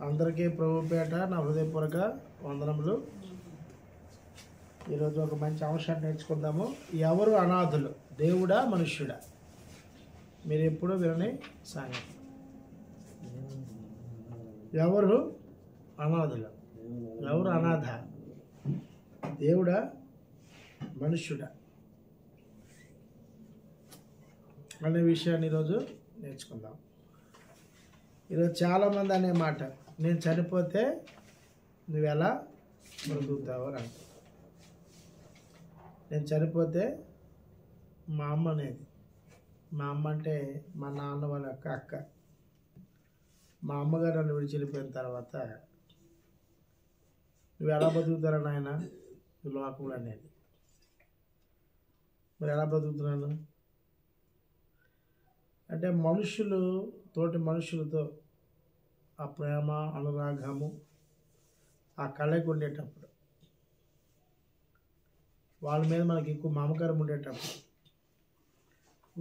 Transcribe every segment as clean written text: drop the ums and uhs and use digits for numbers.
అందరికీ ప్రభుపేట నా హృదయపూర్వక వందనములు. ఈరోజు ఒక మంచి అంశాన్ని నేర్చుకుందాము. ఎవరు అనాథులు, దేవుడా మనుష్యుడా? మీరు ఎప్పుడూ వినని సంగతి. ఎవరు అనాథులు, ఎవరు అనాథ, దేవుడా మనుష్యుడా అనే విషయాన్ని ఈరోజు నేర్చుకుందాం. ఈరోజు చాలామంది అనే మాట, నేను చనిపోతే నువ్వు ఎలా బ్రతుకుతావు అని అంట. నేను చనిపోతే మా అమ్మ అనేది, మా అమ్మ అంటే మా నాన్న వాళ్ళ అక్క. మా అమ్మగారు నన్ను విడిచి వెళ్ళిపోయిన తర్వాత నువ్వు ఎలా బతుకుతారా నాయన ఈ లోకంలో అనేది. మరి ఎలా బతుకుతున్నాను అంటే మనుషులు తోటి మనుషులతో ఆ ప్రేమ అనురాగము ఆ కళకి ఉండేటప్పుడు, వాళ్ళ మీద మనకి ఎక్కువ మమకారం ఉండేటప్పుడు,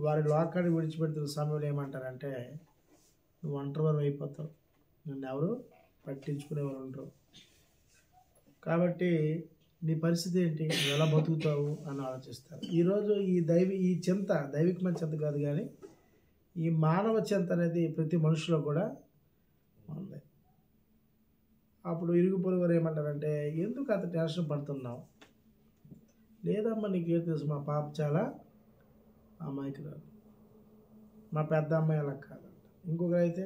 వారి లోకాన్ని విడిచిపెడుతున్న సమయంలో ఏమంటారంటే నువ్వు ఒంటరివారు అయిపోతావు, నన్ను ఎవరు పట్టించుకునేవారు ఉండరు, కాబట్టి నీ పరిస్థితి ఏంటి, నువ్వు ఎలా బతుకుతావు అని ఆలోచిస్తారు. ఈరోజు ఈ చింత దైవికమైన చింత కాదు, కానీ ఈ మానవ చింత అనేది ప్రతి మనుషులో కూడా ఉంది. అప్పుడు ఇరుగు పొరుగు వారు ఏమంటారంటే ఎందుకు అంత టెన్షన్ పడుతున్నావు, లేదమ్మా నీకేం తెలుసు, మా పాప చాలా అమాయకురాలు, మా పెద్ద అమ్మాయి అలా కాదంట. ఇంకొకరు అయితే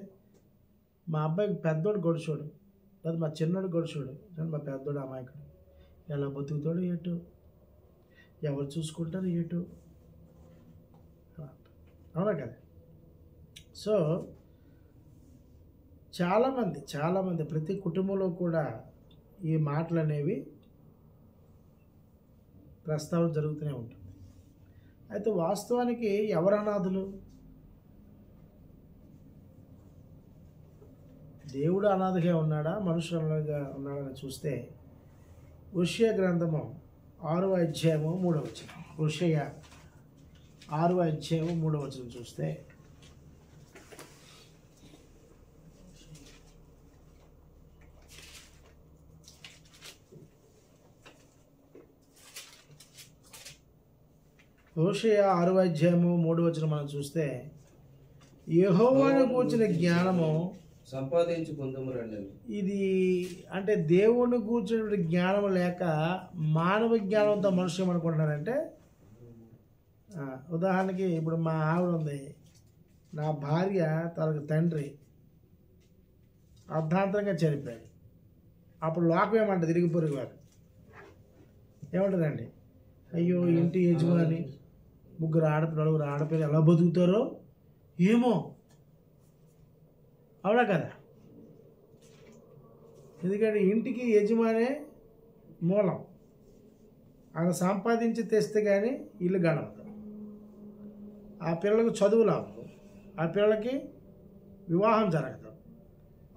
మా అబ్బాయికి పెద్దోడు గొడుచోడు, లేదా మా చిన్నోడు గొడుచోడు, కానీ మా పెద్దోడు అమాయకుడు, ఎలా బతుకుతాడు ఏటు, ఎవరు చూసుకుంటారు ఏటు. అవునా కదా? సో చాలామంది ప్రతి కుటుంబంలో కూడా ఈ మాటలు అనేవి ప్రస్తావన జరుగుతూనే ఉంటుంది. అయితే వాస్తవానికి ఎవరు అనాథులు? దేవుడు అనాథగా ఉన్నాడా, మనుషులు అనాథగా ఉన్నాడని చూస్తే హోషేయ గ్రంథము 6వ అధ్యాయము 3వ వచనం, హోషేయ 6వ అధ్యాయము 3వ వచనం చూస్తే హోషేయ 6వ అధ్యాయము 3వ వచనం మనం చూస్తే యెహోవాను గూర్చిన జ్ఞానము సంపాదించుకుందాము రండి. ఇది అంటే దేవుని కూర్చున్న జ్ఞానం లేక మానవ జ్ఞానంతో మనుషులు ఏమనుకుంటున్నారంటే, ఉదాహరణకి ఇప్పుడు మా ఆవిడ ఉంది, నా భార్య తనకు తండ్రి అర్ధాంతరంగా చనిపోయాడు. అప్పుడు లోకం ఏమంటుంది, తిరిగి పొరుగు వారు ఏమంటుందండి, అయ్యో ఇంటి యజమాని నలుగురు ఆడపిల్లలు ఎలా బతుకుతారో ఏమో. అవునా కదా? ఎందుకంటే ఇంటికి యజమానే మూలం, ఆయన సంపాదించి తెస్తే కానీ ఇల్లు గడవదు. ఆ పిల్లలకు చదువులు అవ్వదు, ఆ పిల్లలకి వివాహం జరగదు.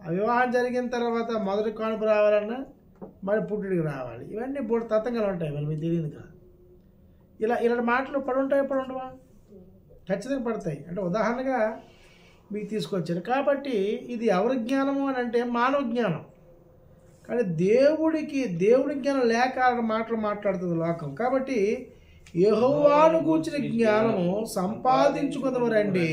ఆ వివాహం జరిగిన తర్వాత మొదటి కానుపు రావాలన్నా మరి పుట్టిడికి రావాలి. ఇవన్నీ బోర్డు తతంగాలు ఉంటాయి, మరి మీకు తెలియదు కదా. ఇలాంటి మాటలు పడుండవా? ఖచ్చితంగా పడతాయి. అంటే ఉదాహరణగా మీకు తీసుకొచ్చారు. కాబట్టి ఇది ఎవరి జ్ఞానము అని అంటే మానవ జ్ఞానం. కానీ దేవుడి జ్ఞానం లేక మాటలు మాట్లాడుతుంది లోకం. కాబట్టి యెహోవాను గూర్చిన జ్ఞానము సంపాదించుకుందామరండి,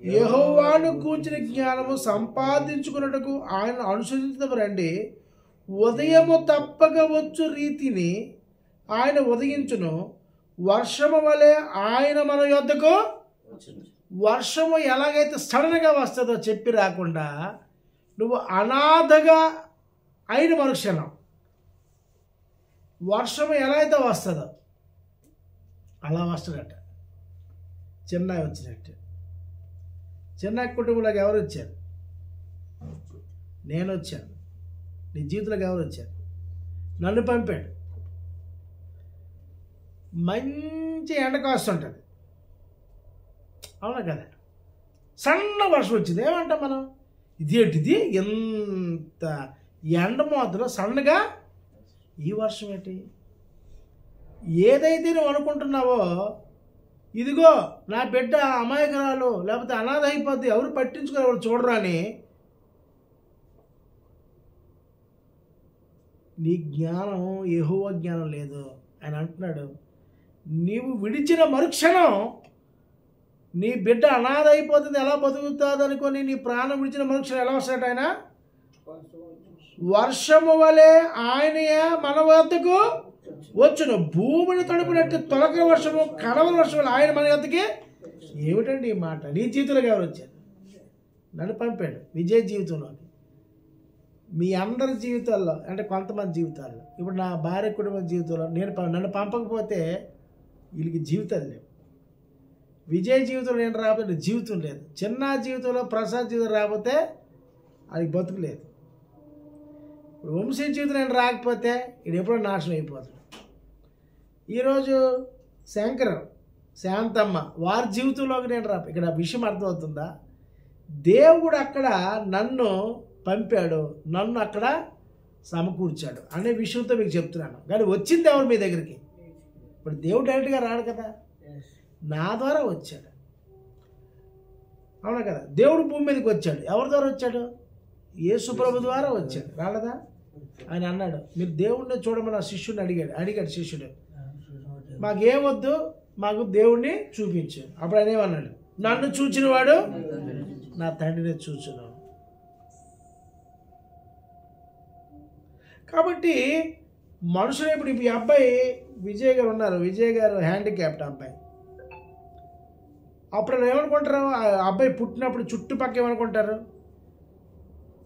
యెహోవాను గూర్చిన జ్ఞానము సంపాదించుకున్నట్టుకు ఆయన అనుసరించదమరండి. ఉదయము తప్పక వచ్చు రీతిని ఆయన ఉదయించును, వర్షము వలె ఆయన మన యొద్దకు. వర్షము ఎలాగైతే సడన్గా వస్తుందో చెప్పి రాకుండా, నువ్వు అనాథగా అయిన మనుషులం వర్షము ఎలా అయితే వస్తుందో అలా వస్తుందట. చెన్నై వచ్చినట్టు. చెన్నై కుటుంబంలోకి ఎవరు వచ్చారు? నేను వచ్చాను. నీ జీవితంలోకి ఎవరు వచ్చారు? నన్ను పంపాడు. మంచి ఎండ కాస్తుంటుంది, అవునా కదా? సన్న వర్షం వచ్చింది, ఏమంటాం మనం, ఇదేంటిది ఎంత ఎండ మాత్రం సన్నగా ఈ వర్షం ఏంటి? ఏదైతే నువ్వు అనుకుంటున్నావో, ఇదిగో నా బిడ్డ అమాయకురాలు లేకపోతే అనాథ అయిపోద్ది, ఎవరు పట్టించుకుని ఎవరు చూడరు అని నీ జ్ఞానం యెహోవా జ్ఞానం లేదు. ఆయన అంటున్నాడు, నీవు విడిచిన మరుక్షణం నీ బిడ్డ అనాథ అయిపోతుంది, ఎలా బతుకుతుంది అనుకొని నీ ప్రాణం విడిచిన మరుక్షణం ఎలా వస్తాడు ఆయన? వర్షము వలె ఆయన మన వద్దకు వచ్చును. భూమిని తడుపునట్టు తొలకరి వర్షము కడవల వర్షము ఆయన మన వద్దకి. ఏమిటండి ఈ మాట? నీ జీవితంలోకి ఎవరు వచ్చారు? నన్ను పంపాడు విజయ జీవితంలోకి. మీ అందరి జీవితాల్లో అంటే కొంతమంది జీవితాల్లో, ఇప్పుడు నా భార్య కుటుంబం జీవితంలో నన్ను పంపకపోతే వీళ్ళకి జీవితాలు లేవు. విజయ్ జీవితంలో నేను రాకపోతే జీవితం లేదు. చిన్న జీవితంలో ప్రసాద్ జీవితం రాకపోతే అది బతుకు లేదు. ఇప్పుడు వంశీ జీవితం నేను రాకపోతే ఇది ఎప్పుడో నాశనం అయిపోతుంది. ఈరోజు శంకర్ శాంతమ్మ వారి జీవితంలోకి నేను ఇక్కడ విషయం అర్థమవుతుందా? దేవుడు అక్కడ నన్ను పంపాడు, నన్ను అక్కడ సమకూర్చాడు అనే విషయంతో మీకు చెప్తున్నాను. కానీ వచ్చింది ఎవరు మీ దగ్గరికి? ఇప్పుడు దేవుడు డైరెక్ట్గా రాడు కదా, నా ద్వారా వచ్చాడు. అవునా కదా? దేవుడు భూమి మీదకి వచ్చాడు. ఎవరి ద్వారా వచ్చాడు? యేసు ప్రభు ద్వారా వచ్చాడు. రాలేదా? ఆయన అన్నాడు, మీరు దేవుడిని చూడమని ఆ శిష్యుడిని అడిగాడు శిష్యుడు, మాకేమొద్దు, మాకు దేవుడిని చూపించు. అప్పుడు ఆయన ఏమన్నాడు? నన్ను చూచినవాడు నా తండ్రిని చూచును. కాబట్టి మనుషులు ఇప్పుడు ఈ అబ్బాయి విజయ్ గారు ఉన్నారు, విజయ్ గారు హ్యాండిక్యాప్డ్ అబ్బాయి. అప్పుడు ఏమనుకుంటారు? ఆ అబ్బాయి పుట్టినప్పుడు చుట్టుపక్కల ఏమనుకుంటారు?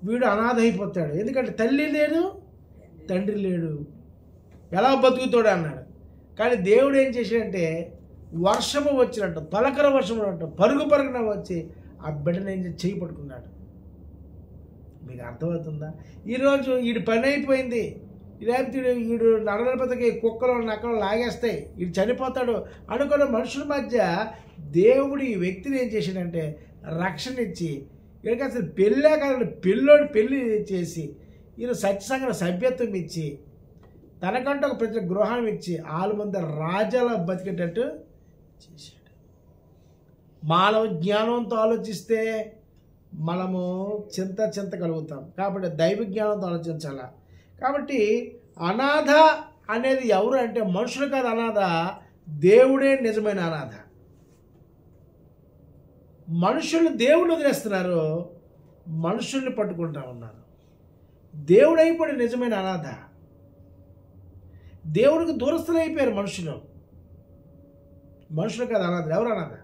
వీడు అనాథ అయిపోతాడు, ఎందుకంటే తల్లి లేదు తండ్రి లేడు, ఎలా బతుకుతాడు అన్నాడు. కానీ దేవుడు ఏం చేశాడంటే వర్షము వచ్చినట్టు, తొలకర వర్షం ఉన్నట్టు పరుగున వచ్చి ఆ బిడ్డను ఏం చేయి పట్టుకున్నాడు. మీకు అర్థమవుతుందా? ఈరోజు వీడి పని అయిపోయింది, లేకపోతే వీడు నడనపతికి కుక్కలు నక్కలు లాగేస్తాయి, వీడు చనిపోతాడు అనుకున్న మనుషుల మధ్య దేవుడు ఈ వ్యక్తిని ఏం చేశాడంటే రక్షణ ఇచ్చి, వీడికి అసలు పెళ్ళే కాదు పెళ్ళి చేసి, ఈయన సత్యసంగ సభ్యత్వం ఇచ్చి, తనకంటూ ఒక ప్రతి గృహం ఇచ్చి వాళ్ళ ముందు రాజాల బతికేటట్టు చేశాడు. మానవ జ్ఞానంతో ఆలోచిస్తే మనము చింత కలుగుతాం. కాబట్టి దైవ జ్ఞానంతో ఆలోచించాలా. కాబట్టి అనాథ అనేది ఎవరు అంటే మనుషులు కాదు అనాథ, దేవుడే నిజమైన అనాథ. మనుషులు దేవుడిని వదిలేస్తున్నారు, మనుషుల్ని పట్టుకుంటా ఉన్నారు. దేవుడు అయిపోయి నిజమైన అనాథ. దేవుడికి దూరస్తులు అయిపోయారు మనుషులు. కాదు అనాథ. ఎవరు అనాథ?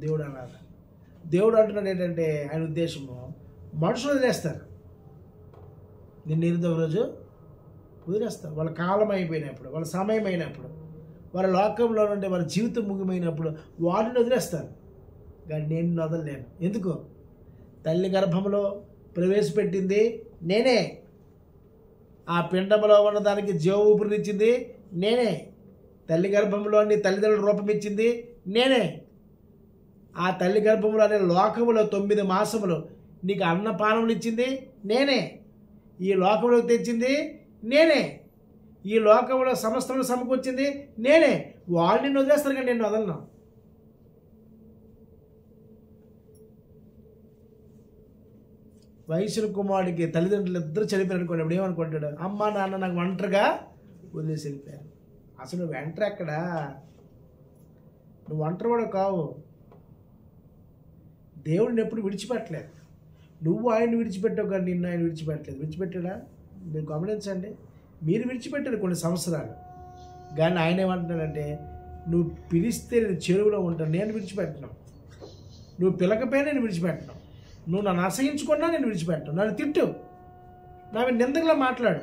దేవుడు అనాథ. దేవుడు అంటున్నాడు ఏంటంటే ఆయన ఉద్దేశము, మనుషులు వదిలేస్తారు, నిన్ను ఏదో రోజు వదిలేస్తారు. వాళ్ళ కాలం అయిపోయినప్పుడు, వాళ్ళ సమయం అయినప్పుడు, వాళ్ళ లోకంలో నుండి వాళ్ళ జీవితం ముగిమైనప్పుడు వాటిని వదిలేస్తారు. కానీ నేను వదలలేను. ఎందుకు? తల్లి గర్భంలో ప్రవేశపెట్టింది నేనే, ఆ పిండంలో ఉన్నదానికి జీవ ఊపిరినిచ్చింది నేనే, తల్లి గర్భంలో నీ తల్లిదండ్రుల రూపం ఇచ్చింది నేనే, ఆ తల్లి గర్భంలోనే లోకములో 9 మాసములు నీకు అన్నపానములు ఇచ్చింది నేనే, ఈ లోకంలోకి తెచ్చింది నేనే, ఈ లోకంలో సమస్తములు సమకూర్చింది నేనే. వాళ్ళు నిన్ను వదిలేస్తారు కానీ నేను వదలను. వయసుల కుమారుడికి తల్లిదండ్రులు ఇద్దరు చనిపోయారు అనుకోండి, ఇప్పుడు ఏమనుకుంటాడు? అమ్మ నాన్న నాకు ఒంటరిగా వదిలేసి వెళ్ళిపోయారు. అసలు నువ్వు ఒంటరి ఎక్కడా? నువ్వు ఒంటరి కూడా కావు. దేవుడిని ఎప్పుడు విడిచిపెట్టలేదు. నువ్వు ఆయన్ని విడిచిపెట్టావు కానీ నిన్ను ఆయన విడిచిపెట్టలేదు. విడిచిపెట్టాడా? మీరు గమనించండి. మీరు విడిచిపెట్టారు కొన్ని సంవత్సరాలు, కానీ ఆయన ఏమంటున్నాడంటే నువ్వు పిలిస్తే నేను చెరువులో ఉంటాను, నేను విడిచిపెట్టను. నువ్వు పిలకపోయినా నేను విడిచిపెట్టను. నువ్వు నన్ను అసహించుకున్నా నేను విడిచిపెట్టను. నన్ను తిట్టు, నా మీద నిందగా మాట్లాడు,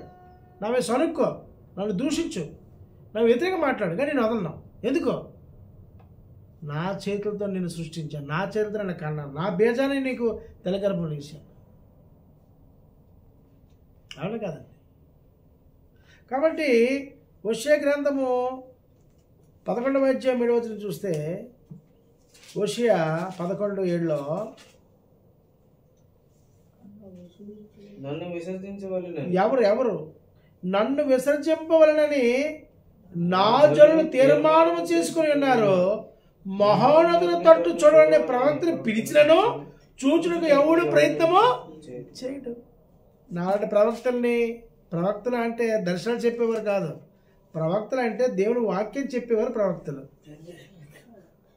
నా మీద సనుక్కో, నన్ను దూషించు, నా వ్యతిరేకంగా మాట్లాడు, కానీ నేను వదలను. ఎందుకో? నా చేతులతో నేను సృష్టించాను, నా చేతులతో నన్ను కన్నాను, నా బేజాన్ని నీకు తెలగర్భంలో వేశాను. అవును కదండి. కాబట్టి హోషేయ గ్రంథము 11వ అధ్యాయం 7వ వచనం చూస్తే, హోషేయ 11:7 నన్ను విసర్జించవలెనని ఎవరు నన్ను విసర్జింపవలనని నా జనులు తీర్మానము చేసుకుని ఉన్నారు. మహోన్నతుల తట్టు చూడని ప్రవక్తను పిలిచినను చూచుటకు ఎవడు ప్రయత్నమో చేయడు. నాలాంటి ప్రవక్తల్ని ప్రవక్తలు అంటే దర్శనాలు చెప్పేవారు కాదు. ప్రవక్తలు అంటే దేవుని వాక్యం చెప్పేవారు ప్రవక్తలు.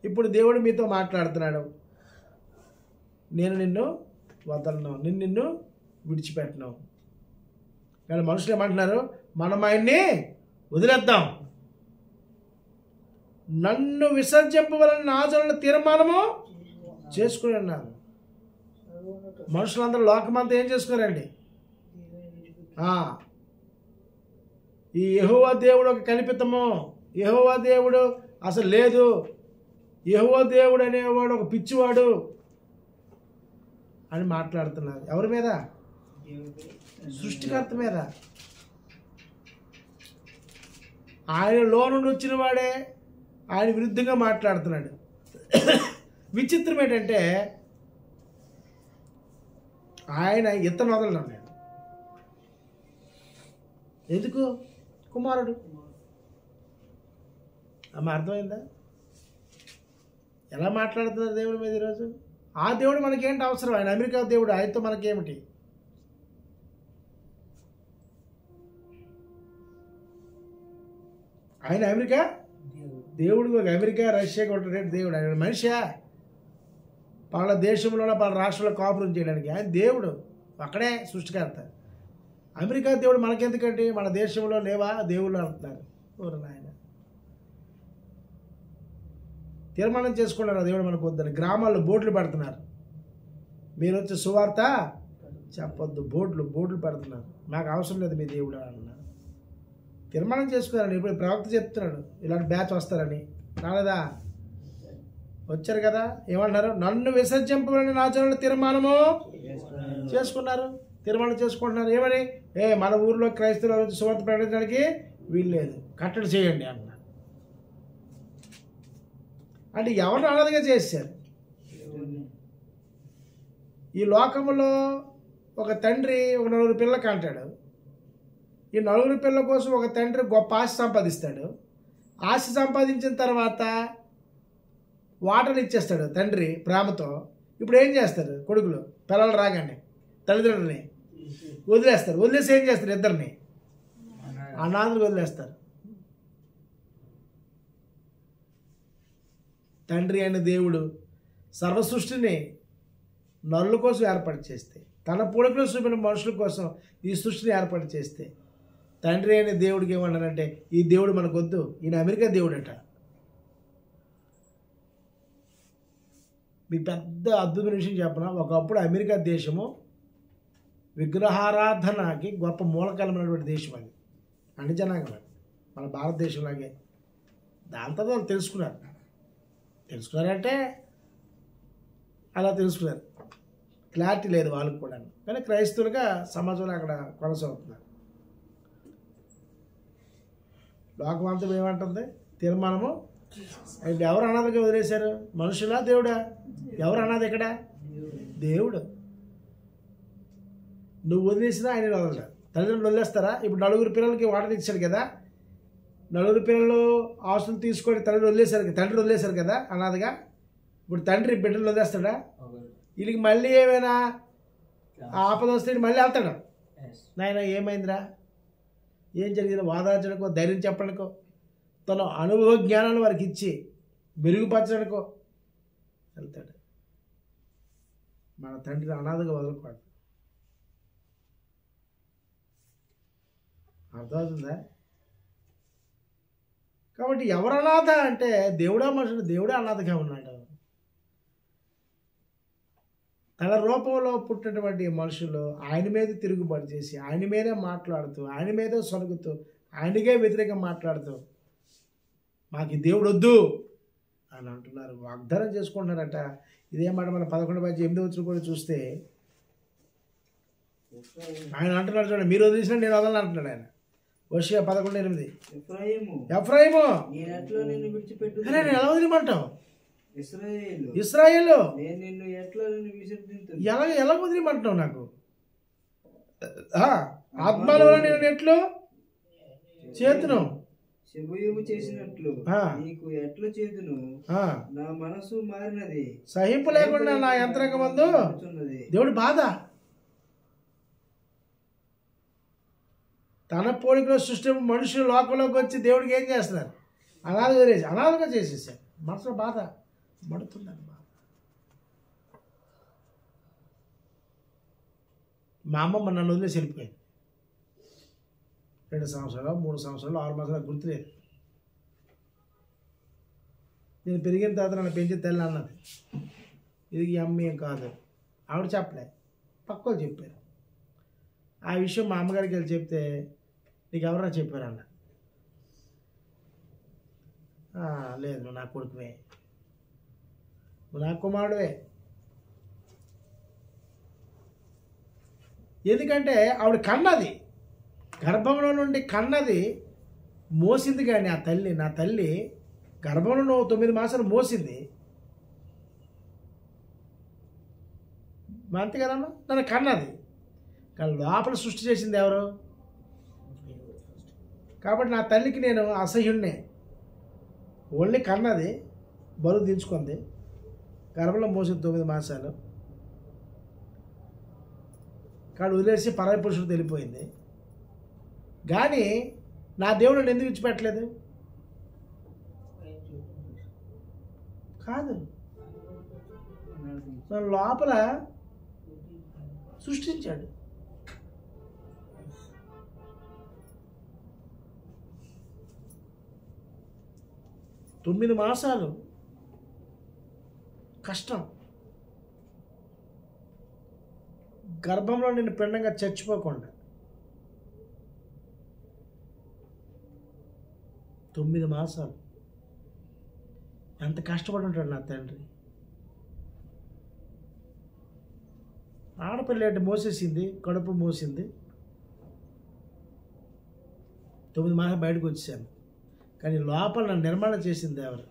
ఇప్పుడు దేవుడు మీతో మాట్లాడుతున్నాడు, నేను నిన్ను వదలను, నిన్ను విడిచిపెట్టను. కానీ మనుషులు ఏమంటున్నారు, మనం ఆయన్ని వదిలేద్దాం, నన్ను విసర్జింపవలని నా జనుల తీర్మానము చేసుకుని అన్నారు. మనుషులందరూ లోకమంతా ఏం చేసుకున్నారండి, ఈ యెహోవా దేవుడు ఒక కల్పితము, యెహోవా దేవుడు అసలు లేదు, యెహోవా దేవుడు అనేవాడు ఒక పిచ్చివాడు అని మాట్లాడుతున్నారు. ఎవరి మీద? సృష్టికర్త మీద. ఆయనలో నుండి వచ్చిన వాడే ఆయన విరుద్ధంగా మాట్లాడుతున్నాడు. విచిత్రం ఏంటంటే ఆయన ఇతను వదలన్నాడు. ఎందుకు? కుమారుడు. ఆమె అర్థమైందా ఎలా మాట్లాడుతున్నారు దేవుడి మీద ఈరోజు? ఆ దేవుడు మనకేంటి అవసరం? ఆయన అమెరికా దేవుడు, ఆయనతో మనకేమిటి? ఆయన అమెరికా దేవుడు, అమెరికా రష్యా కొట్టే దేవుడు. ఆయన మనిషా? పలానా దేశంలోనే పలానా రాష్ట్రంలో కాపురం చేయడానికి ఆయన దేవుడు, అక్కడే సృష్టికర్త. అమెరికా దేవుడు మనకెందుకంటే మన దేశంలో లేవా దేవుళ్ళు అంటున్నారు. ఎవరు నాయన? తీర్మానం చేసుకున్నారు దేవుడు మనకు వద్దని. గ్రామాల్లో బోర్డులు పెడుతున్నారు, మీరు వచ్చి సువార్త చెప్పొద్దు, బోర్డులు పెడుతున్నారు, మాకు అవసరం లేదు మీ దేవుడు అన్నారు. తీర్మానం చేసుకున్నారండి. ఇప్పుడు ప్రవక్త చెప్తున్నాడు ఇలాంటి బ్యాచ్ వస్తారని. రాలేదా? వచ్చారు కదా. ఏమన్నారు? నన్ను విసర్జింపవలని నా జనులు తీర్మానము చేసుకున్నారు, తీర్మానం చేసుకుంటున్నారు. ఏమని? మన ఊర్లో క్రైస్తవులు వచ్చి సువార్త ప్రకటించడానికి వీలు లేదు, కట్టడి చేయండి అన్నారు. అంటే ఎవరిని అనాథగా చేశారు? ఈ లోకంలో ఒక తండ్రి ఒక 4 పిల్లలకి అంటాడు. ఈ 4 పిల్లల కోసం ఒక తండ్రి గొప్ప ఆశ సంపాదిస్తాడు. ఆశ సంపాదించిన తర్వాత వాటలు ఇచ్చేస్తాడు తండ్రి ప్రేమతో. ఇప్పుడు ఏం చేస్తారు కొడుకులు? పిల్లలు రాగానే తల్లిదండ్రులని వదిలేస్తారు. వదిలేసి ఏం చేస్తారు? ఇద్దరిని అనాథులు వదిలేస్తారు. తండ్రి అయిన దేవుడు సర్వసృష్టిని నరుల కోసం ఏర్పాటు చేస్తే, తన పోలికలో చూపిన మనుషుల కోసం ఈ సృష్టిని ఏర్పాటు చేస్తే, తండ్రి అయిన దేవుడికి ఏమన్నారంటే ఈ దేవుడు మనకొద్దు, ఈయన అమెరికా దేవుడట. మీకు పెద్ద అద్భుతమైన విషయం చెప్పనా? ఒకప్పుడు అమెరికా దేశము విగ్రహారాధనకి గొప్ప మూలకలమైనటువంటి దేశం. అది అన్ని జనాంగం, మన భారతదేశంలాగే. దాంతో వాళ్ళు తెలుసుకున్నారంటే అలా తెలుసుకున్నారు. క్లారిటీ లేదు వాళ్ళకి కూడా. కానీ క్రైస్తవులుగా సమాజంలో అక్కడ కొనసాగుతున్నారు. లోకమంతం ఏమంటుంది? తీర్మానము. ఇప్పుడు ఎవరు అనాథగా వదిలేశారు? మనుషులా దేవుడా? ఎవరు అనాథ ఇక్కడ? దేవుడు. నువ్వు వదిలేసినా ఆయన వదలరా. తల్లిదండ్రులు వదిలేస్తారా? ఇప్పుడు 4 పిల్లలకి వాటర్ ఇచ్చాడు కదా, 4 పిల్లలు ఆస్తులు తీసుకొని తండ్రి వదిలేశారు కదా అనాథగా. ఇప్పుడు తండ్రి బిడ్డలు వదిలేస్తాడా? వీళ్ళకి మళ్ళీ ఏమైనా ఆపద వస్తే మళ్ళీ వెళ్తాడు. నాయన ఏమైందిరా, ఏం జరిగిందో వాదార్చడానికో, ధైర్యం చెప్పడానికో, తన అనుభవ జ్ఞానాన్ని వారికి ఇచ్చి మెరుగుపరచడానికో వెళ్తాడు. మన తండ్రిని అనాథగా వదలకూడదు. అర్థమవుతుందా? కాబట్టి ఎవరు అనాథ అంటే దేవుడా మనుషులు? దేవుడే అనాథగా ఉన్నాడు. తన రూపంలో పుట్టినటువంటి మనుషులు ఆయన మీద తిరుగుబాటు చేసి, ఆయన మీదే మాట్లాడుతూ, ఆయన మీదే సొలుగుతూ, ఆయనకే వ్యతిరేకంగా మాట్లాడుతూ మాకు దేవుడు వద్దు అని అంటున్నారు, వాగ్దానం చేసుకుంటున్నారట. ఇదేమాట మన 11:8 కూడా చూస్తే ఆయన అంటున్నాడు చూడండి, మీరు వదిలేసిన నేను వదలని అంటున్నాడు ఆయన. హోషేయ 11:8. ఎఫ్రాయిము నేను ఎలా వదిలిమంటావు? ఇశ్రాయేలు ఎలా వదిలిమంటావు? నాకు ఆత్మలో నేను ఎట్లు చేతును చేసినట్లు నీకు ఎట్లా చేతును? నా మనసు మారినది, సహింపు లేకుండా నా యంత్రాంగం మందు దేవుడు బాధ. తన పోలికలో సృష్టి మనుషులు లోకంలోకి వచ్చి దేవుడికి ఏం చేస్తున్నారు? అనాథగా చేసేసారు. మనసులో బాధ మడుతుందని బాధ. మా అమ్మమ్మ నన్ను వదిలేసి వెళ్ళిపోయింది. 2 సంవత్సరాలు 3 సంవత్సరాలు 6 మాసాలు గుర్తులేదు. నేను పెరిగిన తర్వాత నన్ను పెంచి తెల్ల అన్నది. ఇది ఈ అమ్మ ఏం కాదు, ఆవిడ చెప్పలే, పక్కలు చెప్పారు. ఆ విషయం మా అమ్మగారికి వెళ్ళి చెప్తే, నీకు ఎవరైనా చెప్పారన్న. లేదు, నువ్వు నా కొడుకువే, నువ్వు నా కుమారుడువే. ఎందుకంటే ఆవిడ కన్నది, గర్భంలో నుండి కన్నది, మోసింది. కానీ ఆ తల్లి, నా తల్లి గర్భంలో 9 మాసాలు మోసింది. అంతే కదమ్మా, నన్ను కన్నది. కానీ లోపల సృష్టి చేసింది ఎవరు? కాబట్టి నా తల్లికి నేను అసహ్యుణ్ణే. ఓన్లీ కన్నది, బరువు దించుకుంది, గర్భంలో మోసింది 9 మాసాలు. కాడు వదిలేసి పరాయి పురుషుడు వెళ్ళిపోయింది. కానీ నా దేవుడు నన్ను ఎందుకు విడిచిపెట్టలేదు? కాదు, నన్ను లోపల సృష్టించాడు. తొమ్మిది మాసాలు కష్టం. గర్భంలో నేను పిండంగా చచ్చిపోకుండా 9 మాసాలు ఎంత కష్టపడి ఉంటాడు నా తండ్రి. ఆడపిల్ల మోసేసింది, కడుపు మోసింది. 9 మాసాలు బయటకు వచ్చాను. కానీ లోపల నన్ను నిర్మాణం చేసింది ఎవరు?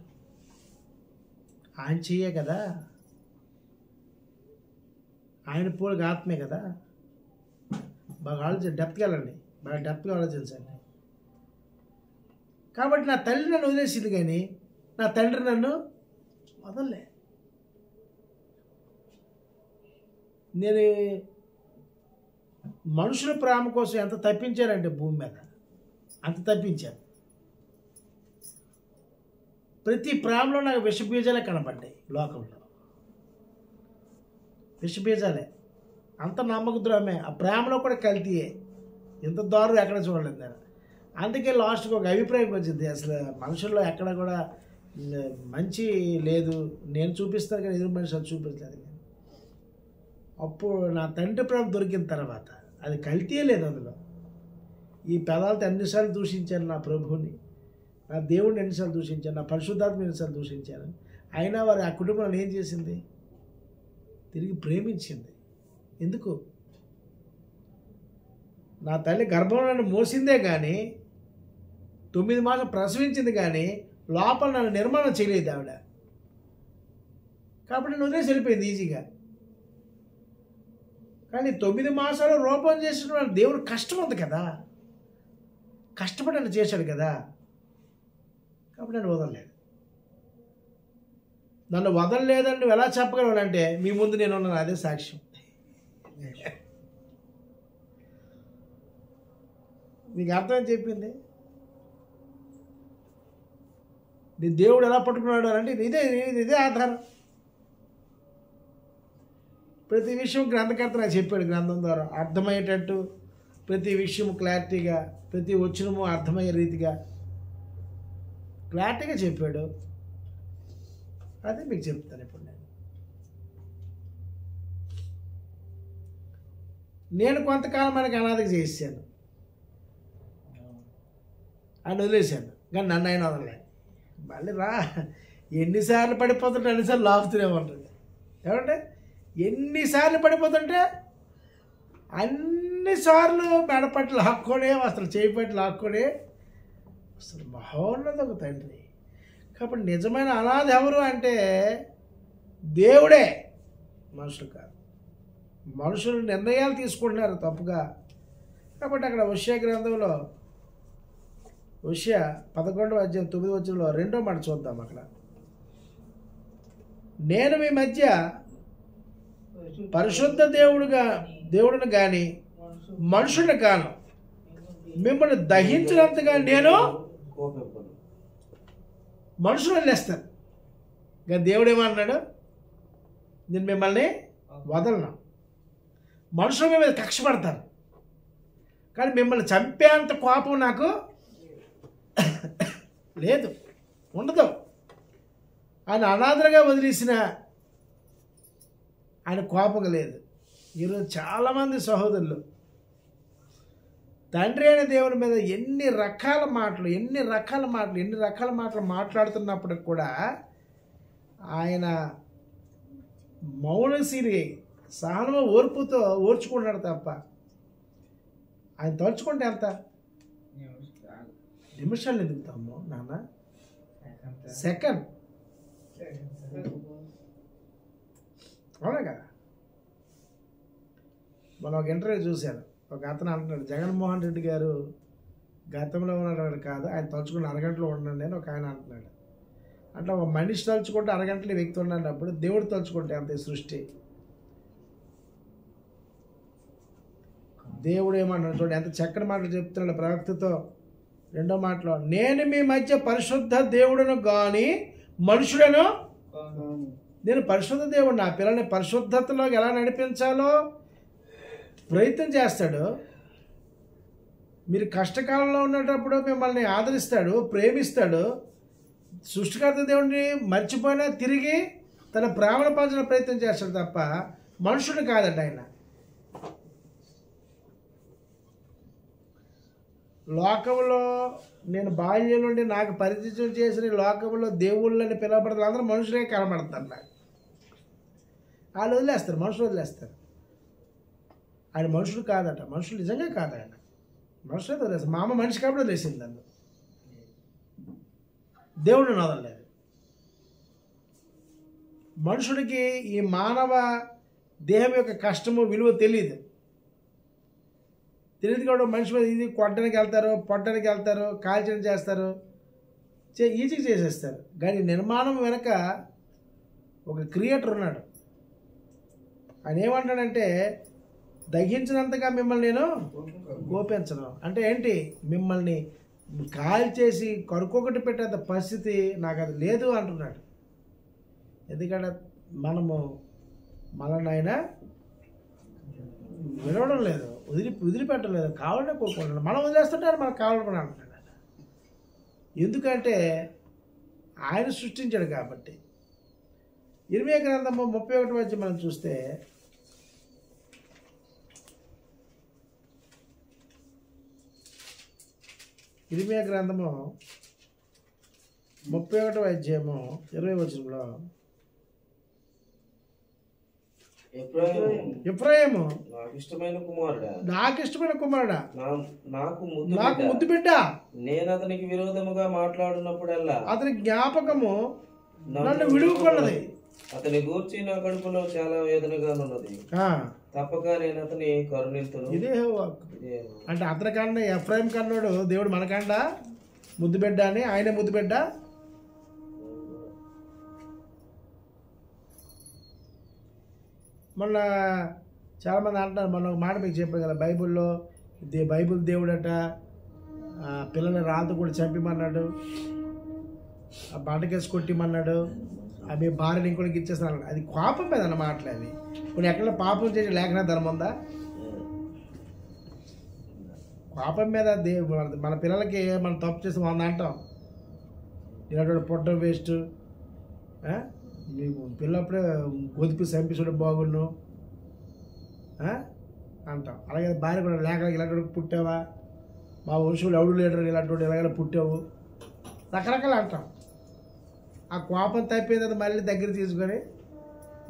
ఆయన చెయ్యే కదా, ఆయన పోలిక ఆత్మే కదా. బాగా ఆలోచించండి, డెప్త్కి వెళ్ళండి, బాగా డెప్త్గా ఆలోచించండి. కాబట్టి నా తల్లి నన్ను వదిలేసింది, కానీ నా తండ్రి నన్ను వదలలే. నేను మనుషుల ప్రేమ కోసం ఎంత తప్పించానంటే భూమి మీద అంత తప్పించాను. ప్రతి ప్రేమలో నాకు విషబీజాలే కనబడ్డాయి. లోకంలో విషబీజాలే, అంత నమ్మకద్రోహమే. ఆ ప్రేమలో కూడా కల్తీయే. ఇంత దారుణం ఎక్కడ చూడలేదు నేను. అందుకే లాస్ట్కి ఒక అభిప్రాయం వచ్చింది, అసలు మనుషుల్లో ఎక్కడ కూడా మంచి లేదు. నేను చూపిస్తాను కానీ ఎదురు మనిషి అది చూపించలేదు. కానీ అప్పుడు నా తండ్రి ప్రేమ దొరికిన తర్వాత అది కల్తీయే లేదు అందులో. ఈ పెదాలతో ఎన్నిసార్లు దూషించాను నా ప్రభువుని, నా దేవుడిని ఎన్నిసార్లు దూషించాను, నా పరిశుద్ధాత్మ ఎన్నిసార్లు దూషించాను. అయినా వారు ఆ కుటుంబాన్ని ఏం చేసింది? తిరిగి ప్రేమించింది. ఎందుకు? నా తల్లి గర్భంలో నన్ను మోసిందే కానీ 9 మాసాలు ప్రసవించింది, కానీ లోపల నన్ను నిర్మాణం చేయలేదు ఆవిడ. కాబట్టి నేను వదిలేసి వెళ్ళిపోయింది ఈజీగా. కానీ 9 మాసాలు రూపం చేసిన దేవుడు కష్టం ఉంది కదా, కష్టపడి నన్ను చేశాడు కదా. కాబట్టి నన్ను వదలలేదు. నన్ను వదలలేదని నువ్వు ఎలా చెప్పగలవాలంటే మీ ముందు నేను ఉన్నాను, అదే సాక్ష్యం. మీకు అర్థం చెప్పింది. నీ దేవుడు ఎలా పట్టుకున్నాడు అంటే ఇదే ఆధారం. ప్రతి విషయం గ్రంథకర్త నాకు చెప్పాడు, గ్రంథం ద్వారా అర్థమయ్యేటట్టు ప్రతి విషయం క్లారిటీగా, ప్రతి వచనము అర్థమయ్యే రీతిగా క్లారిటీగా చెప్పాడు. అదే మీకు చెప్తాను ఇప్పుడు. నేను కొంతకాలం మనకి అనాథకి చేసాను, ఆయన వదిలేశాను. కానీ నన్ను ఆయన వదలలే. మళ్ళీ రా, ఎన్నిసార్లు పడిపోతుంటే అన్నిసార్లు లాగుతూనే ఉంటుంది. ఏమంటే ఎన్నిసార్లు పడిపోతుంటే అన్నిసార్లు మెడపట్లు లాక్కొనే, అసలు చేయిపట్లు లాక్కొనే. అసలు మహోన్నత ఒక తండ్రి. కాబట్టి నిజమైన అనాథ ఎవరు అంటే దేవుడే, మనుషులు కాదు. మనుషులు నిర్ణయాలు తీసుకుంటున్నారు తప్పుగా. కాబట్టి అక్కడ హోషేయ గ్రంథంలో హోషేయ 11వ అధ్యాయం 9వ వచనంలో 2వ మాట చూద్దాం. అక్కడ నేను మీ మధ్య పరిశుద్ధ దేవుడిని కానీ మనుషుడిని కాను, మిమ్మల్ని దహించినంతగా నేను మనుషులు వదిలేస్తాను. ఇంకా దేవుడు ఏమన్నాడు, నేను మిమ్మల్ని వదలను. మనుషుల మీద కక్ష పడతారు, కానీ మిమ్మల్ని చంపేంత కోపం నాకు లేదు, ఉండదు. ఆయన అనాథలుగా వదిలేసిన ఆయన కోపం లేదు. ఈరోజు చాలామంది సహోదరులు తండ్రి అయిన దేవుని మీద ఎన్ని రకాల మాటలు మాట్లాడుతున్నప్పటికి కూడా ఆయన మౌనశీలి సహనము ఓర్పుతో ఓర్చుకుంటాడు తప్ప ఆయన తలుచుకుంటే ఎంత నిమిషాలు ఎదుగుతాము నాన్న, సెకండ్. అవునా కదా? మనం ఒక ఇంటర్వ్యూ చూశాను, ఒక అతను అంటున్నాడు, జగన్మోహన్ రెడ్డి గారు గతంలో ఉన్నాడు కాదు, ఆయన తలుచుకుని అరగంటలో ఉండండి అని ఒక ఆయన అంటున్నాడు. అట్లా ఒక మనిషి తలుచుకుంటే అరగంటలో వ్యక్తి ఉన్నప్పుడు దేవుడు తలుచుకుంటే అంత సృష్టి. దేవుడు ఏమన్నాడు చూడండి, ఎంత చక్కని మాటలు చెప్తున్నాడు ప్రవక్తతో. రెండో మాటలో, నేను మీ మధ్య పరిశుద్ధ దేవుడును గాని మనుషుడను. నేను పరిశుద్ధ దేవుడు, నా పిల్లల్ని పరిశుద్ధతలోకి ఎలా నడిపించాలో ప్రయత్నం చేస్తాడు. మీరు కష్టకాలంలో ఉన్నప్పుడు మిమ్మల్ని ఆదరిస్తాడు, ప్రేమిస్తాడు. సృష్టికర్త దేవుడిని మర్చిపోయినా తిరిగి తన ప్రేమను పంచడం ప్రయత్నం చేస్తాడు తప్ప మనుషుడు కాదట ఆయన. లోకంలో నేను బాల్యం నుండి నాకు పరిచయం చేసిన లోకంలో దేవుళ్ళని పిలవబడతారు, అందరూ మనుషులే కనబడతారు నాకు. వాళ్ళు వదిలేస్తారు, మనుషులు వదిలేస్తారు. ఆయన మనుషుడు కాదట, మనుషులు నిజంగా కాదు. ఆయన మనుషులే వదిలేస్తారు. మా అమ్మ మనిషి కాబట్టి వదిలేసింది నన్ను, దేవుడిని వదలలేదు. మనుషుడికి ఈ మానవ దేహం యొక్క కష్టము విలువ తెలియదు కూడా. మనిషి మీద ఇది కొట్టడానికి వెళ్తారు, పొట్టడానికి వెళ్తారు, కాల్చడం చేస్తారు, ఈజీగా చేసేస్తారు. కానీ నిర్మాణం వెనక ఒక క్రియేటర్ ఉన్నాడు. ఆయన ఏమంటాడంటే, దహించినంతగా మిమ్మల్ని నేను కోపించను. అంటే ఏంటి, మిమ్మల్ని కాల్చేసి కరుకొకటి పెట్టేంత పరిస్థితి నాకు అది లేదు అంటున్నాడు. ఎందుకంటే మనల్ని ఆయన వినవడం లేదు, వదిలిపెట్టలేదు, కావాలనే కోరుకుంటున్నాడు. మనం వదిలేస్తుంటారు, మనకు కావాలనుకుని అంటున్నాడు. ఎందుకంటే ఆయన సృష్టించాడు కాబట్టి. ఇర్మీయా గ్రంథము 31 వచ్చి మనం చూస్తే, ఇర్మీయా గ్రంథము 31 అధ్యాయము 20 వచనంలో, ఎఫ్రాయిము నాకు ఇష్టమైన కుమారుడా, నాకు ముద్దు బిడ్డ, నేను అతనికి విరోధముగా మాట్లాడినప్పుడల్లా అతని జ్ఞాపకము నన్ను విడువకున్నది. అతని గూర్చి నా కడుపులో చాలా వేదనగా ఉన్నది, తప్పక నేను అతని కరుణింతును. ఇదే అంటే అతని కన్నా ఎఫ్రాయిం కన్నాడు దేవుడు మనకండా ముద్దు బిడ్డ అని. ఆయన ముద్దు బిడ్డ. మొన్న చాలామంది అంటున్నారు, మొన్న ఒక మాట మీకు చెప్పారు కదా, బైబుల్ దేవుడట పిల్లల్ని రాళ్ళతో కూడా చంపిమన్నాడు, ఆ బండకేసి కొట్టిమన్నాడు, అవి భార్యని ఇంకోటికి ఇచ్చేస్తున్నాడు. అది కోపం మీద అన్న మాటలు అవి. ఇప్పుడు ఎక్కడ పాపం చేసే లేఖన ధర్మం ఉందా? కోపం మీద మన పిల్లలకి మనం తప్పు చేసి 100 అంటాం, ఇలాంటి పొట్టం వేస్ట్, నీకు పిల్లప్పుడే గొదిపి చంపించడం బాగుండు అంటాం. అలాగే భార్య కూడా లేఖలకి ఇలాంటి పుట్టావా, మా వంశంలో ఎవడు లేడు ఇలాంటి ఇలాగ పుట్టావు, రకరకాలు అంటాం. ఆ కోపం తప్పింది మళ్ళీ దగ్గర తీసుకొని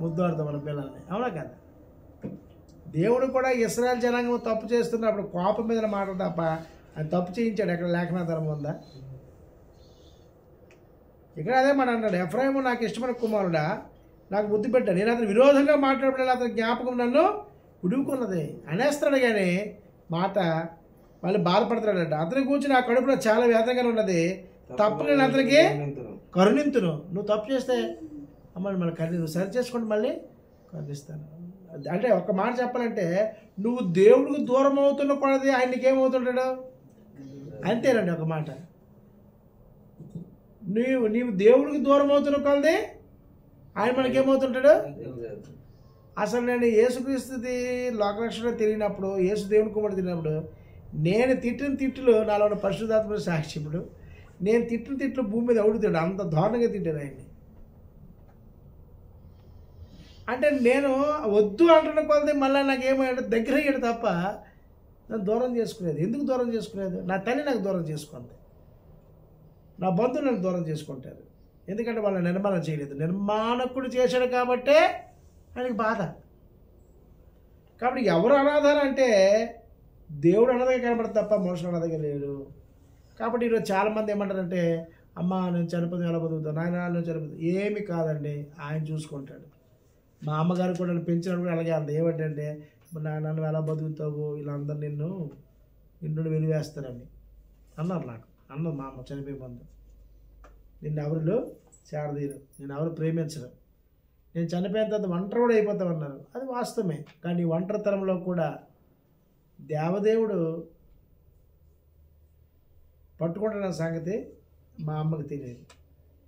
ముద్దాడుతాం మన పిల్లల్ని. అవునా కదా? దేవుడు కూడా ఇశ్రాయేల్ జనాంగం తప్పు చేస్తున్నప్పుడు కోపం మీద మాట తప్ప ఆయన తప్పు చేయించాడు. ఎక్కడ లేఖన ధర్మం ఉందా? ఇక్కడ అదే మాట అన్నాడు, ఎఫ్రాయిము నాకు ఇష్టమైన కుమారుడా, నాకు ముద్దు పెట్టాడు, నేను అతను విరోధంగా మాట్లాడలేదు, అతని జ్ఞాపకం నన్ను విడువుకున్నది అనేస్తాడు. కానీ మాట మళ్ళీ బాధపడతాడట, అతని గురించి నా కడుపులో చాలా వేదనగా ఉన్నది, తప్పు నేను అతనికి కరుణింతును. నువ్వు తప్పు చేస్తే అమ్మ మళ్ళీ నువ్వు సరి చేసుకుంటే మళ్ళీ కరుణిస్తాను. అంటే ఒక మాట చెప్పాలంటే, నువ్వు దేవుడికి దూరం అవుతున్న కొలది ఆయన నీకేమవుతుంటాడు, అంతేనండి ఒక మాట. నీవు దేవుడికి దూరం అవుతున్న కొలది ఆయన మనకేమవుతుంటాడు. అసలు నేను యేసుక్రీస్తుది లోకరక్షణ తిరిగినప్పుడు, యేసు దేవుని కుమారుడు తిరిగినప్పుడు, నేను తిట్టిన తిట్లు నాలో ఉన్న పరిశుద్ధాత్మ సాక్షి. ఇప్పుడు నేను తిట్టిన తిట్లు భూమి మీద అవుడుతాడు, అంత దారుణంగా తిట్టాను ఆయన్ని. అంటే నేను వద్దు అంటున్న కొలది మళ్ళీ నాకేమయ్యాడు, దగ్గర అయ్యాడు తప్ప నన్ను దూరం చేసుకునేది. ఎందుకు దూరం చేసుకునేది? నా తల్లి నాకు దూరం చేసుకుంది, నా బంధువులు నన్ను దూరం చేసుకుంటారు. ఎందుకంటే వాళ్ళని నిర్మాణం చేయలేదు. నిర్మాణకుడు చేశాడు కాబట్టే ఆయనకి బాధ. కాబట్టి ఎవరు అనాథారు అంటే దేవుడు అనాథగా కనబడదు తప్ప మనుషులు అనాథగా లేడు. కాబట్టి ఈరోజు చాలామంది ఏమంటారంటే, అమ్మ నేను చనిపోతే ఎలా బతుకుతాను, నాయన నేను చనిపోతే. ఏమి కాదండి, ఆయన చూసుకుంటాడు. మా అమ్మగారు కూడా నన్ను పెంచినప్పుడు కూడా అలాగే అంది. ఏమంటే నన్ను ఎలా బతుకుతావు, వీళ్ళందరూ నిన్ను వెలివేస్తారని అన్నారు. నాకు అన్నది మా అమ్మ చనిపోయే ముందు, నిన్ను ఎవరు చేరదీయరు, నేను ఎవరు ప్రేమించరు, నేను చనిపోయిన తర్వాత ఒంటరి కూడా అయిపోతామన్నారు. అది వాస్తవమే. కానీ ఒంటరితనంలో కూడా దేవదేవుడు పట్టుకుంటున్న సంగతి మా అమ్మకి తెలియదు.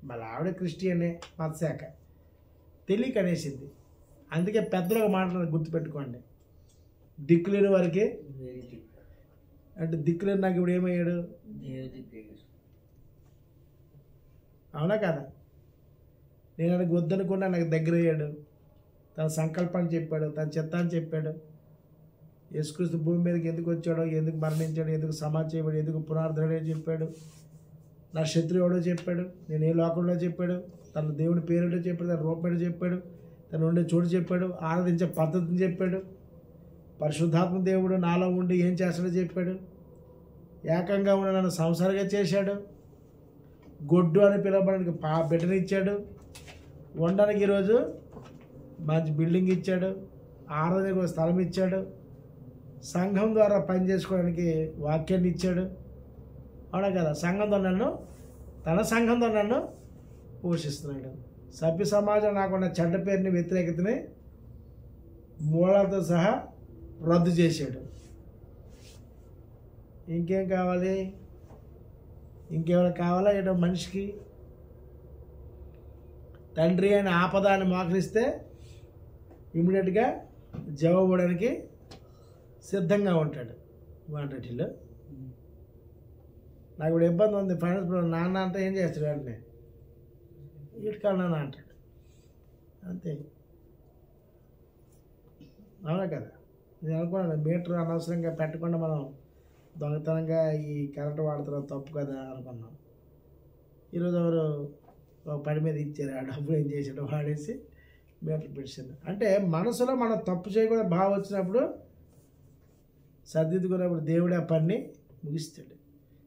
మళ్ళీ ఆవిడ క్రిస్టియనే, మతశాఖ, తెలియక అనేసింది. అందుకే పెద్దలు ఒక మాట గుర్తుపెట్టుకోండి, దిక్కులేని వారికి అంటే దిక్కులేని నాకు ఇప్పుడు ఏమయ్యాడు, అవునా కదా. నేను ఆయనకు వద్దనుకున్నా నాకు దగ్గర అయ్యాడు, తన సంకల్పాన్ని చెప్పాడు, తన చిత్తాన్ని చెప్పాడు. యేసుక్రీస్తు భూమి మీదకి ఎందుకు వచ్చాడో, ఎందుకు మరణించాడు, ఎందుకు సమాధి చేయబడి, ఎందుకు పునరుద్ధరణే చెప్పాడు, నా శత్రువు ఎవడో చెప్పాడు, నేను ఏ లోకంలో చెప్పాడు, తన దేవుని పేరుంటే చెప్పాడు, తన రూపేట చెప్పాడు, తను ఉండే చోటు చెప్పాడు, ఆరాధించే పద్ధతిని చెప్పాడు, పరిశుద్ధాత్మ దేవుడు నాలో ఉండి ఏం చేస్తాడో చెప్పాడు, ఏకంగా ఉన్న నన్ను సంసారంగా చేశాడు, గొడ్డు అని పిలవడానికి బిడ్డనిచ్చాడు, ఉండడానికి ఈరోజు మంచి బిల్డింగ్ ఇచ్చాడు, ఆరాధనకు ఒక స్థలం ఇచ్చాడు, సంఘం ద్వారా పని చేసుకోవడానికి వాక్యాన్ని ఇచ్చాడు. అవునా కదా. తన సంఘంతో నన్ను పోషిస్తున్నాడు. సభ్య సమాజం నాకున్న చెడ్డ పేరుని, వ్యతిరేకతని మూలాలతో సహా రద్దు చేశాడు. ఇంకేం కావాలి? ఇంకేమైనా కావాలా ఏదో మనిషికి? తండ్రి అయిన ఆపదాన్ని మోకరిస్తే ఇమ్మీడియట్గా జవాబుడానికి సిద్ధంగా ఉంటాడు. వాటిలో నాకు ఇప్పుడు ఇబ్బంది ఉంది, ఫైనాన్స్ ప్రాబ్లం, నాన్న అంటే ఏం చేస్తాడు, వెంటనే ఇటుకాలన్నా అంటాడు. అంతే, అవునా కదా. నేను అనుకున్నాను మీటర్ అనవసరంగా పెట్టకుండా మనం దొంగతనంగా ఈ కరెంట్ వాడుతున్నాం, తప్పు కదా అనుకున్నాం. ఈరోజు ఎవరు ఒక పని మీద ఇచ్చారు, ఆ డబ్బులు ఏం చేసాడు, వాడేసి మీటర్ పెట్టాను. అంటే మనసులో మనం తప్పు చేయకుండా బాగా వచ్చినప్పుడు, సర్దిద్దుకున్నప్పుడు దేవుడు ఆ పని ముగిస్తాడు.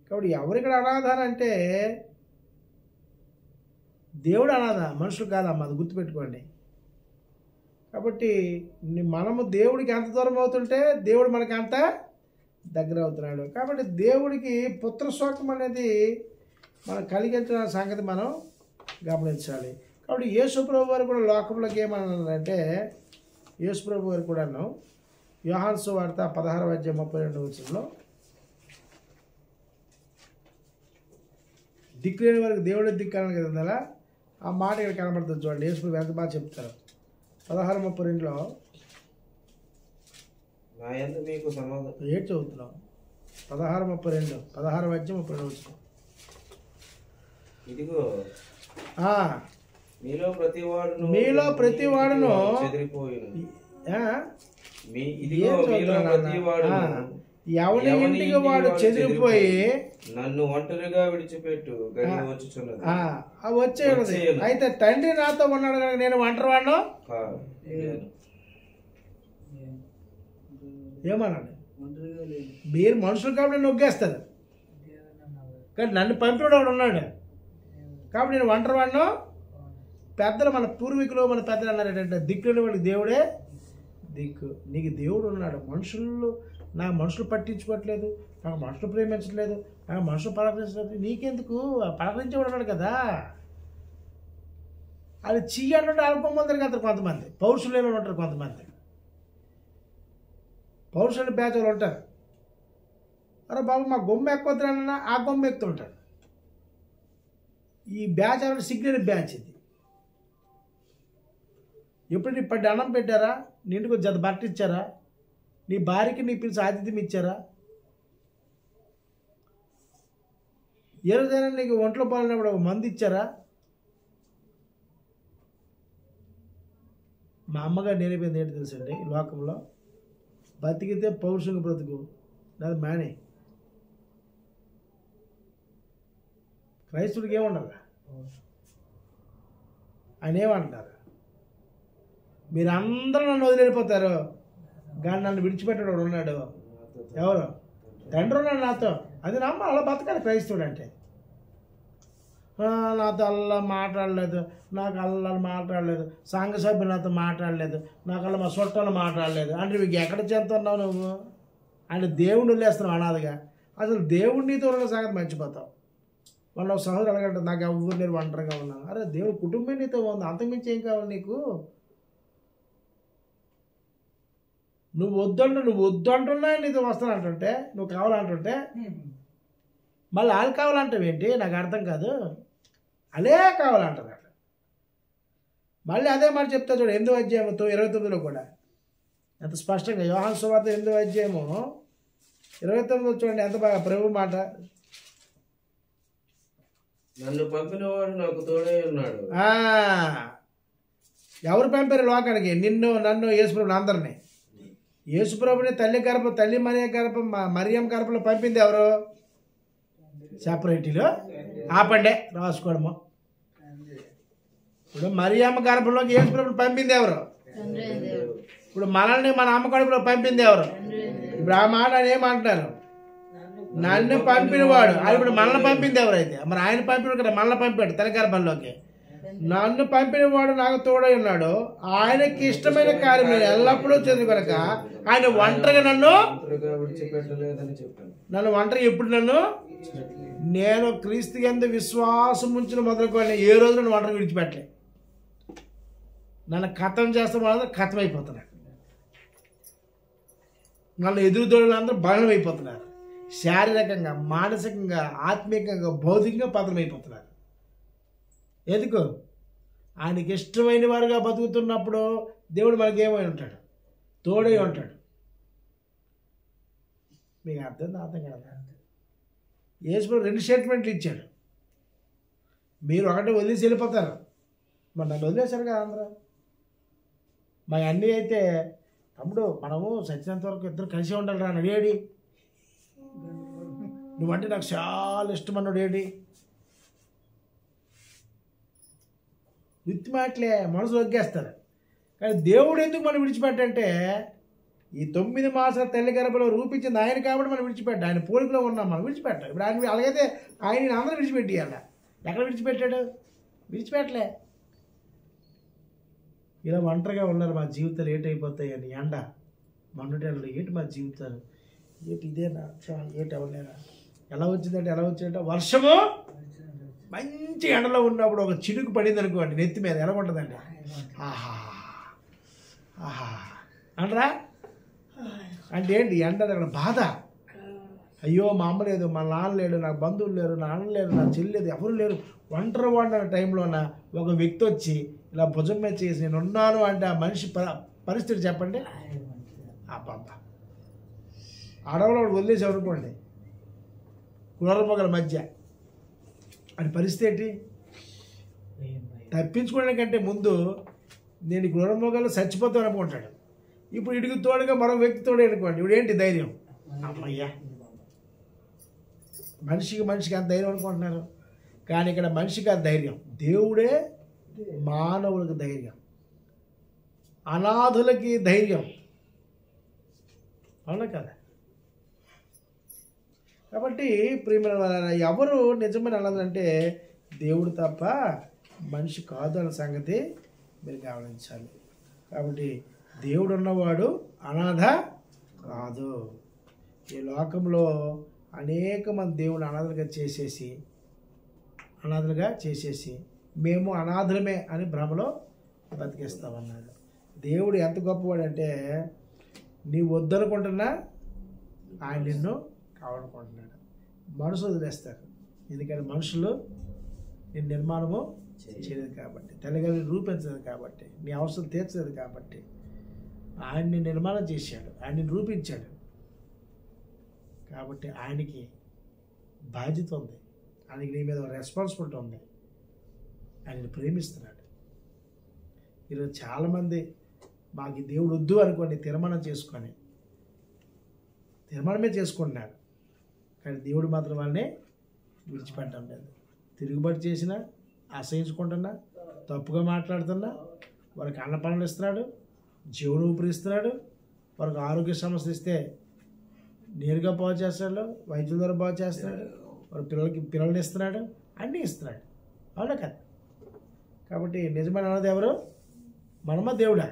కాబట్టి ఎవరిక్కడ అనాథారు అంటే దేవుడు అనాథ, మనుషులు కాదమ్మా, అది గుర్తుపెట్టుకోండి. కాబట్టి మనము దేవుడికి ఎంత దూరం అవుతుంటే దేవుడు మనకి అంత దగ్గర అవుతున్నాడు. కాబట్టి దేవుడికి పుత్రశోకం అనేది మనం కలిగించిన సంగతి మనం గమనించాలి. కాబట్టి యేసుప్రభు వారు కూడా లోకంలోకి ఏమన్నారంటే, యేసుప్రభు వారు కూడాను యోహాను సువార్త 16:32 దిక్కులేని వారికి దేవుడి దిక్కాలని కదా ఆ మాట ఇక్కడ కనబడుతుంది. చూడండి యేసుప్రభు ఎంత బాగా చెప్తారు. 16:32 ఏడు చదువుతున్నాం. 16:32 16:32 ఇదిగో మీలో ప్రతి వాడును ఎవరి ఇంటికి వాడు చెదిరిపోయి నన్ను ఒంటరిగా విడిచిపెట్టు వచ్చేది. అయితే తండ్రి నాతో ఉన్నాడు కనుక నేను ఒంటరి వాడిను. ఏమన్నాడు? మీరు మనుషులు కాబట్టి నొగ్గేస్తారు, కానీ నన్ను పంపిణీ వాడు ఉన్నాడు కాబట్టి నేను ఒంటరి వాడిను. పెద్దలు మన పూర్వీకులు మన పెద్దలు అన్నారు ఏంటంటే, దిక్కులేని వాడికి దేవుడే దిక్కు. నీకు దేవుడు ఉన్నాడు. మనుషులు పట్టించుకోవట్లేదు, నాకు మనుషులు ప్రేమించట్లేదు, నాకు మనుషులు పలకరించలేదు, నీకెందుకు? పలకరించేవాడు ఉన్నాడు కదా. అది చెయ్యాలంటే అల్పమంది కదా. కొంతమంది పౌరుషులు ఉంటారు, కొంతమంది పౌరుషులు బ్యాచ్ వాళ్ళు ఉంటారు. అరే బాబు మా గొమ్మ ఎక్కుతున్నానన్నా ఆ గొమ్మ ఎక్కుతుంటాడు. ఈ బ్యాచ్ అనేది సిగ్నల్ బ్యాచ్. ఇది ఎప్పుడు నీ పడ్డ అన్నం పెట్టారా, నిండుకు జత బట్ట ఇచ్చారా, నీ భార్యకి నీ పిలిచి ఆతిథ్యం ఇచ్చారా, ఏ రోజైనా నీకు ఒంట్లో పాలైనప్పుడు ఒక మంది ఇచ్చారా? మా అమ్మగారు నేర్పింది ఏంటి తెలుసండి, ఈ లోకంలో బతికితే పౌరుషంగా బ్రతుకు, అది మానే. క్రైస్తుడికి ఏముండాలి? ఆయన ఏమంటారు, మీరు అందరూ నన్ను వదిలేడిపోతారు కానీ నన్ను విడిచిపెట్టాడు ఉన్నాడు. ఎవరు? తండ్రి ఉన్నాడు నాతో. అది నమ్మ అలా బతకాలి క్రైస్తవుడు అంటే. నాతో అల్లా మాట్లాడలేదు, నాకు అల్లా మాట్లాడలేదు, సంఘ సభ్యులు నాతో మాట్లాడలేదు, నాకు అలా మా చుట్టాలు మాట్లాడలేదు అంటే మీకు ఎక్కడ చెందుతున్నావు నువ్వు? అంటే దేవుడిని వదిలేస్తున్నావు అనాథగా. అసలు దేవుడినితో ఉన్న సంగతి మర్చిపోతావు. వాళ్ళు ఒక సహోదరు అడగంటారు, నాకు ఎవరు నేను ఒంటరిగా ఉన్నాను. అరే దేవుడు కుటుంబం నీతో ఉంది, అంతకుమించి ఏం కావాలి నీకు? నువ్వు వద్దు అంటున్నా నీతో వస్తానంటుంటే, నువ్వు కావాలంటుంటే మళ్ళీ వాళ్ళు కావాలంటావేంటి? నాకు అర్థం కాదు. అదే కావాలంటారు. మళ్ళీ అదే మాట చెప్తా చూడు, 8వ అధ్యాయం 29లో కూడా ఎంత స్పష్టంగా. యోహాను సువార్త 8వ అధ్యాయము 29 చూడండి ఎంత బాగా ప్రభు మాట. నన్ను పంపినవాడు నాకు తోడై ఉన్నాడు. ఎవరు పంపారు లోకానికి? నిన్ను, నన్ను, యేసుప్రభుని, అందరినీ. యేసుప్రభుని తల్లి మరియం గర్భంలో పంపింది ఎవరు? సెపరేటీలో ఆపండే రాసుకోవడము. ఇప్పుడు మరియమ్మ గర్భంలోకి యేసుప్రభుని పంపింది ఎవరు? ఇప్పుడు మనల్ని మన అమ్మ కడుపులో పంపింది ఎవరు? ఇప్పుడు ఆ మాట ఆయన ఏమంటున్నారు? నన్ను పంపినవాడు. అది ఇప్పుడు మనల్ని పంపింది ఎవరైతే? మరి ఆయన పంపినాడు కదా, మనల్ని పంపాడు తల్లి గర్భంలోకి. నన్ను పంపినవాడు నాకు తోడై ఉన్నాడు, ఆయనకి ఇష్టమైన కార్యం నేను ఎల్లప్పుడూ చదువు కనుక ఆయన ఒంటరిగా నన్ను విడిచిపెట్టలేదని చెప్పాను. నన్ను ఒంటరిగా ఎప్పుడు నేను క్రీస్తు యందు విశ్వాసం ఉంచిన మొదలుకొని ఏ రోజు నన్ను ఒంటరిగా విడిచిపెట్టలే. నన్ను ఖతం చేస్తే వాళ్ళందరూ ఖతం అయిపోతున్నారు. నన్ను ఎదురుదోడులందరూ బలం అయిపోతున్నారు. శారీరకంగా, మానసికంగా, ఆత్మీయంగా, భౌతికంగా పతనమైపోతున్నారు. ఎందుకు? ఆయనకి ఇష్టమైన వారుగా బతుకుతున్నప్పుడు దేవుడు మనకేమై ఉంటాడు? తోడై ఉంటాడు. మీకు అర్థం కదా? యేసు 2 స్టేట్మెంట్లు ఇచ్చాడు. మీరు ఒకటే వదిలేసి వెళ్ళిపోతారు. మరి నన్ను వదిలేశారు కదా అందరూ. మా అన్నీ అయితే, తమ్ముడు మనము సచ్చినంత వరకు ఇద్దరు కలిసి ఉండాలి రా నడియాడి, నువ్వంటే నాకు చాలా ఇష్టం అన్నాడు. ఏడి విత్ మాటలే మనసు ఒగ్గేస్తారు. కానీ దేవుడు ఎందుకు మనం విడిచిపెట్టంటే, ఈ 9 మాసాల తల్లి గర్భంలో రూపించింది ఆయన కాబట్టి మనం విడిచిపెట్టాం. ఆయన పోలికలో ఉన్నాం, మనం విడిచిపెట్టాం. ఇప్పుడు ఆయన అలాగైతే ఆయన అందరూ విడిచిపెట్టియాల. ఎక్కడ విడిచిపెట్టాడు? విడిచిపెట్టలే. ఇలా ఒంటరిగా ఉన్నారు. మా జీవితాలు ఏటైపోతాయి అని ఎండ మండుటెండలు ఏంటి మా జీవితాలు? ఏంటి ఇదేనా? ఏంటి అవ్వలేరా? ఎలా వచ్చిందంటే వర్షము మంచి ఎండలో ఉన్నప్పుడు ఒక చినుకు పడింది అనుకోండి నెత్తి మీద, ఎలా ఉంటుందండి? ఆహా ఆహా అంటరా? అంటే ఏంటి? ఎండ అక్కడ బాధ. అయ్యో మా అమ్మ లేదు, మా నాన్న లేడు, నాకు బంధువులు లేరు, నా అన్న లేరు, నా చెల్లి లేదు, ఎవరు లేరు, ఒంటరి వాడిన టైంలోన ఒక వ్యక్తి వచ్చి ఇలా భుజం మీద చేసి నేను ఉన్నాను అంటే ఆ మనిషి పరిస్థితి చెప్పండి. అబ్బా అడవులో వదిలేసావు అనుకోండి, క్రూర మొగల మధ్య, అని పరిస్థితి ఏంటి? తప్పించుకోవడానికంటే ముందు నేను క్రూర మొగలు చచ్చిపోతాను అనుకుంటాడు. ఇప్పుడు ఇడికి తోడుగా మరో వ్యక్తి తోడే అనుకోండి, ఇప్పుడు ఏంటి ధైర్యం? అమ్మయ్యా, మనిషికి అంత ధైర్యం అనుకుంటున్నారు. కానీ ఇక్కడ మనిషికి ఆ ధైర్యం, దేవుడే మానవులకు ధైర్యం, అనాథులకి ధైర్యం. అవునా కదా? కాబట్టి ప్రియమైన ఎవరు నిజమైన అనాథలంటే దేవుడు తప్ప మనిషి కాదు అన్న సంగతి మీరు గమనించాలి. కాబట్టి దేవుడు ఉన్నవాడు అనాథ కాదు. ఈ లోకంలో అనేక మంది దేవుడు అనాథలుగా చేసేసి మేము అనాథలమే అని భ్రమలో బతికేస్తామన్నాడు. దేవుడు ఎంత గొప్పవాడంటే, నీవు వద్దనుకుంటున్నా ఆయన నిన్ను కావాలనుకుంటున్నాడు. మనుషులు వదిలేస్తారు, ఎందుకంటే మనుషులు నేను నిర్మాణము చేయలేదు కాబట్టి, తల్లిగారిని రూపించలేదు కాబట్టి, నీ అవసరం తీర్చలేదు కాబట్టి ఆయన్ని నిర్మాణం చేశాడు, ఆయన్ని రూపించాడు. కాబట్టి ఆయనకి బాధ్యత ఉంది, ఆయనకి నీ మీద రెస్పాన్సిబిలిటీ ఉంది. ఆయనని ప్రేమిస్తున్నాడు. ఈరోజు చాలామంది మాకు దేవుడు వద్దు అనుకోండి, తీర్మానమే చేసుకుంటున్నాడు. కానీ దేవుడు మాత్రం వాళ్ళని విడిచిపెట్టడం లేదు. తిరుగుబాటు చేసినా, అసహించుకుంటున్నా, తప్పుగా మాట్లాడుతున్నా వారికి అన్నపాలనలు ఇస్తున్నాడు, జీవన ఊపిరి ఇస్తున్నాడు. వారికి ఆరోగ్య సమస్యలు ఇస్తే నేరుగా బాగు చేస్తాడు, వైద్యుల ద్వారా బాగు చేస్తున్నాడు, వారి పిల్లల్ని ఇస్తున్నాడు, అన్నీ ఇస్తున్నాడు. అవునా కదా? కాబట్టి నిజమైన అన్నది ఎవరు? మనమా దేవుడా?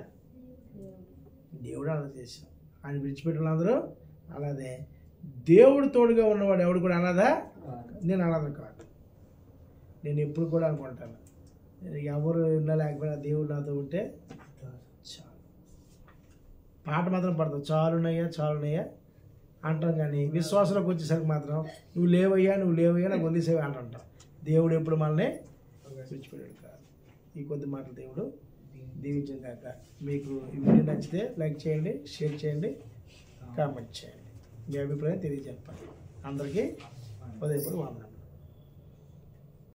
దేవుడు అలా చేశాం. ఆయన విడిచిపెట్టిన అందరూ అలాదే. దేవుడు తోడుగా ఉన్నవాడు ఎవడు కూడా అనాదా? నేను అనాథం కాదు. నేను ఎప్పుడు కూడా అనుకుంటాను, ఎవరు ఉన్నా లేకపోయినా దేవుడు నాతో ఉంటే చాలు. పాట మాత్రం పడతాం, చాలునయ్యా అంటాం. కానీ విశ్వాసంలోకి వచ్చేసరికి మాత్రం నువ్వు లేవయ్యా నాకు వదిలేసేవి అంటుంటాం. దేవుడు ఎప్పుడు మనల్ని విడిచిపెట్టాడు కాదు. ఈ కొద్ది మాటలు దేవుడు దీవించిన కాక. మీకు ఈ వీడియో నచ్చితే లైక్ చేయండి, షేర్ చేయండి, కామెంట్ చేయండి, మీ అభిప్రాయం తెలియజెప్పండి. అందరికీ ఉదయపూర్వక వందనాలు.